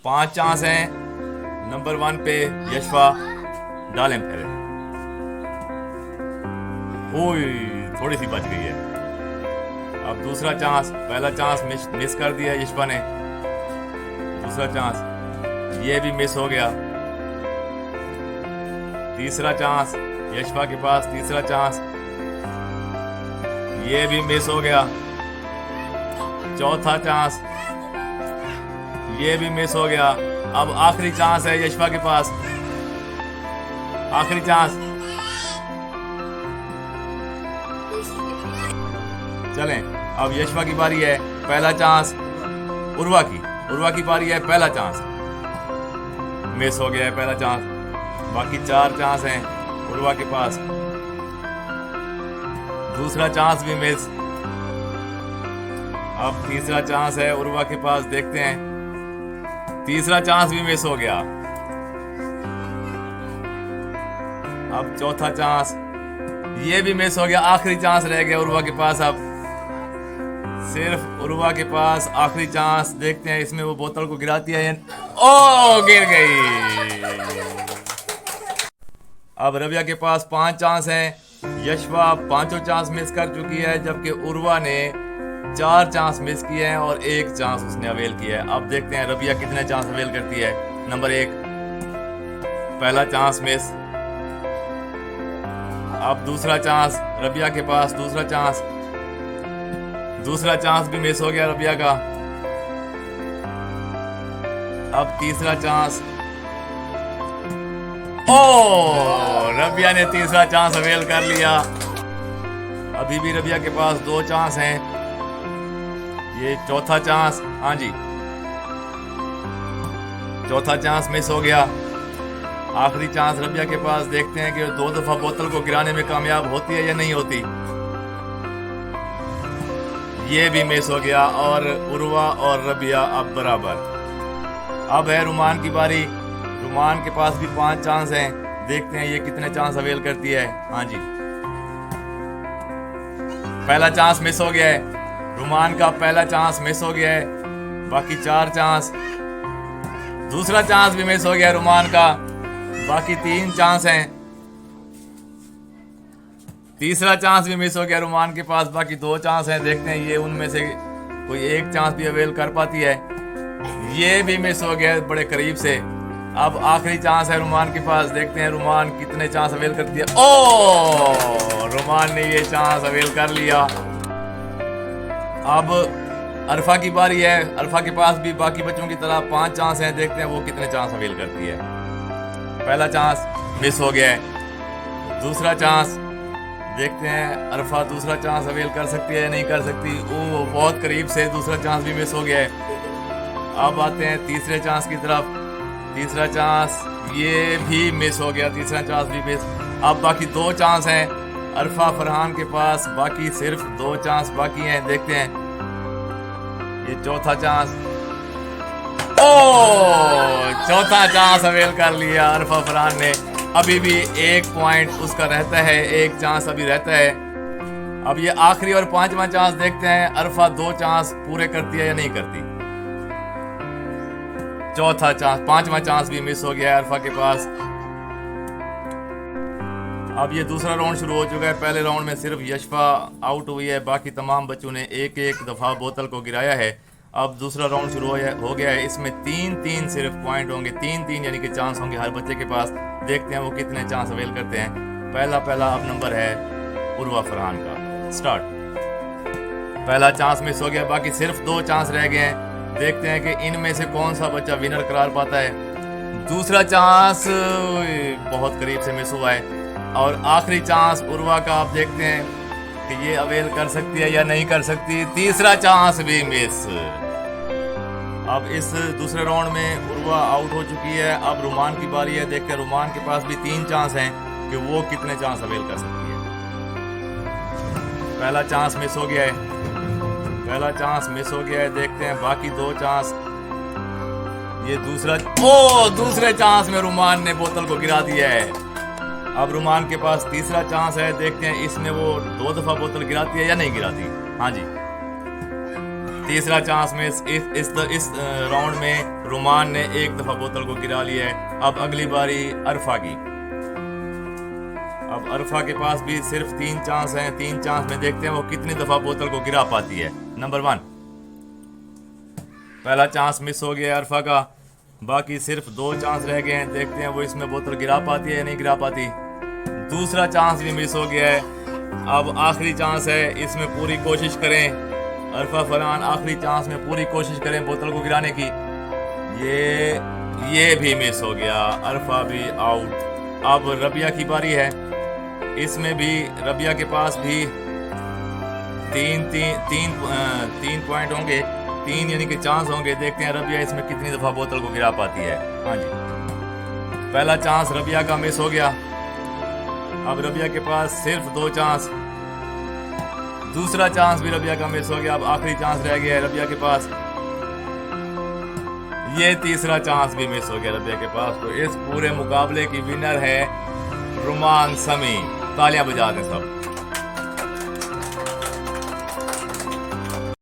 5 chance हैं। Number 1 पे यशफा, डालें फिर। ओए थोड़ी सी बच गई है। अब दूसरा चांस, पहला चांस मिस कर दिया यशफा ने। दूसरा चांस ये भी मिस हो गया। तीसरा चांस यशफा के पास, तीसरा चांस ये भी मिस हो गया। चौथा चांस ये भी मिस हो गया। अब आखिरी चांस है यशफा के पास, आखिरी चांस। चलें, अब यशफा की बारी है। पहला चांस उर्वा की बारी है। पहला चांस मिस हो गया है, पहला चांस। बाकी 4 चांस हैं उर्वा के पास। दूसरा चांस भी मिस। अब तीसरा चांस है उर्वा के पास, देखते हैं। तीसरा चांस भी मिस हो गया। अब चौथा चांस ये भी मिस हो गया। आखिरी चांस रह गया उर्वा के पास। अब सिर्फ उर्वा के पास आखिरी चांस, देखते हैं इसमें वो बोतल को गिराती है। ओ गिर गई। अब रबिया के पास 5 चांस हैं। यशफा 5 चांस मिस कर चुकी है, जबकि उर्वा ने 4 चांस मिस किए हैं और 1 चांस उसने अवेल किया है। अब देखते हैं रबिया कितने चांस अवेल करती है। नंबर 1, पहला चांस मिस। अब दूसरा चांस रबिया के पास, दूसरा चांस भी मिस हो गया रबिया का। अब तीसरा चांस, ओ रबिया ने तीसरा चांस अवेल कर लिया। अभी भी रबिया के पास 2 चांस हैं। ये चौथा चांस, हाँ जी, चौथा चांस मिस हो गया। आखिरी चांस रबिया के पास, देखते हैं कि 2 दफा बोतल को गिराने में कामयाब होती है या नहीं होती। ये भी मिस हो गया और उर्वा और रबिया अब बराबर। अब है रुमान की बारी। रुमान के पास भी 5 चांस हैं। देखते हैं ये कितने चांस अवेल करती है। हाँ जी, पहला चांस मिस हो गया है। रुमान का पहला चांस मिस हो गया है। बाकी 4 चांस। दूसरा चांस भी मिस हो गया रुमान का। बाकी 3 चांस हैं। तीसरा चांस भी मिस हो गया रुमान के पास। बाकी 2 चांस हैं। देखते हैं ये उनमें से कोई एक चांस भी अवेल कर पाती है। ये भी मिस हो गया बड़े करीब से। अब आखिरी चांस है रुमान के पास। देखते हैं रुमान कितने चांस अवेल करती है। ओ रुमान ने ये चांस अवेल कर लिया। अब अरफा की बारी है। अरफा के पास भी बाकी बच्चों की तरह 5 चांस हैं। देखते हैं वो कितने चांस अवेल करती है। पहला चांस मिस हो गया है। दूसरा चांस, देखते हैं अरफा दूसरा चांस अवेल कर सकती है या नहीं कर सकती। ओ बहुत करीब से दूसरा चांस भी मिस हो गया है। अब आते हैं तीसरे चांस की तरफ। तीसरा चांस ये भी मिस हो गया। तीसरा चांस भी मिस। अब बाकी 2 चांस हैं अरफा फरहान के पास। बाकी सिर्फ 2 चांस बाकी हैं। देखते हैं ये चौथा चांस। ओ चौथा चांस अवेल कर लिया अरफा फरहान ने। अभी भी 1 पॉइंट उसका रहता है, 1 चांस अभी रहता है। अब ये आखिरी और 5वां चांस, देखते हैं अरफा 2 चांस पूरे करती है या नहीं करती। चौथा चांस, 5वां चांस भी मिस हो गया है अरफा के पास। अब ये दूसरा राउंड शुरू हो चुका है। पहले राउंड में सिर्फ यशफा आउट हुई है। बाकी तमाम बच्चों ने 1-1 दफा बोतल को गिराया है। अब दूसरा राउंड शुरू हो गया है। इसमें 3-3 सिर्फ पॉइंट होंगे। 3-3 यानी कि चांस होंगे हर बच्चे के पास। देखते हैं वो कितने चांस अवेल करते हैं। पहला अब नंबर है उर्वा फरहान का। स्टार्ट। पहला चांस मिस हो गया। बाकी सिर्फ 2 चांस रह गए हैं। देखते हैं कि इनमें से कौन सा बच्चा विनर करार पाता है। दूसरा चांस बहुत करीब से मिस हुआ है और आखिरी चांस उर्वा का। आप देखते हैं कि ये अवेल कर सकती है या नहीं कर सकती। तीसरा चांस भी मिस। अब इस दूसरे राउंड में उर्वा आउट हो चुकी है। अब रुमान की बारी है। देखते हैं रुमान के पास भी 3 चांस हैं कि वो कितने चांस अवेल कर सकती है। पहला चांस मिस हो गया है। पहला चांस मिस हो गया है। देखते हैं बाकी 2 चांस। ये दूसरे चांस में रुमान ने बोतल को गिरा दिया है। अब रुमान के पास तीसरा चांस है। देखते हैं इसमें वो 2 दफा बोतल गिराती है या नहीं गिराती। हाँ जी, तीसरा चांस में इस राउंड में रुमान ने एक दफा बोतल को गिरा लिया है। अब अगली बारी अरफा की। अब अरफा के पास भी सिर्फ 3 चांस हैं। 3 चांस में देखते हैं वो कितनी दफा बोतल को गिरा पाती है। नंबर 1, पहला चांस मिस हो गया अरफा का, बाकी सिर्फ 2 चांस रह गए हैं। देखते हैं वो इसमें बोतल गिरा पाती है या नहीं गिरा पाती। दूसरा चांस भी मिस हो गया है। अब आखिरी चांस है, इसमें पूरी कोशिश करें। अरफा फरहान आखिरी चांस में पूरी कोशिश करें बोतल को गिराने की। ये भी मिस हो गया, अरफा भी आउट। अब रबिया की बारी है। इसमें भी रबिया के पास भी तीन पॉइंट होंगे, 3 यानी कि चांस होंगे। देखते हैं रबिया इसमें कितनी दफा बोतल को गिरा पाती है। हाँ जी, पहला चांस रबिया का मिस हो गया। अब रबिया के पास सिर्फ 2 चांस। दूसरा चांस भी रबिया का मिस हो गया। अब आखिरी चांस रह गया है रबिया के पास। ये तीसरा चांस भी मिस हो गया रबिया के पास। तो इस पूरे मुकाबले की विनर है रुमान समी। तालियां बजा दें सब।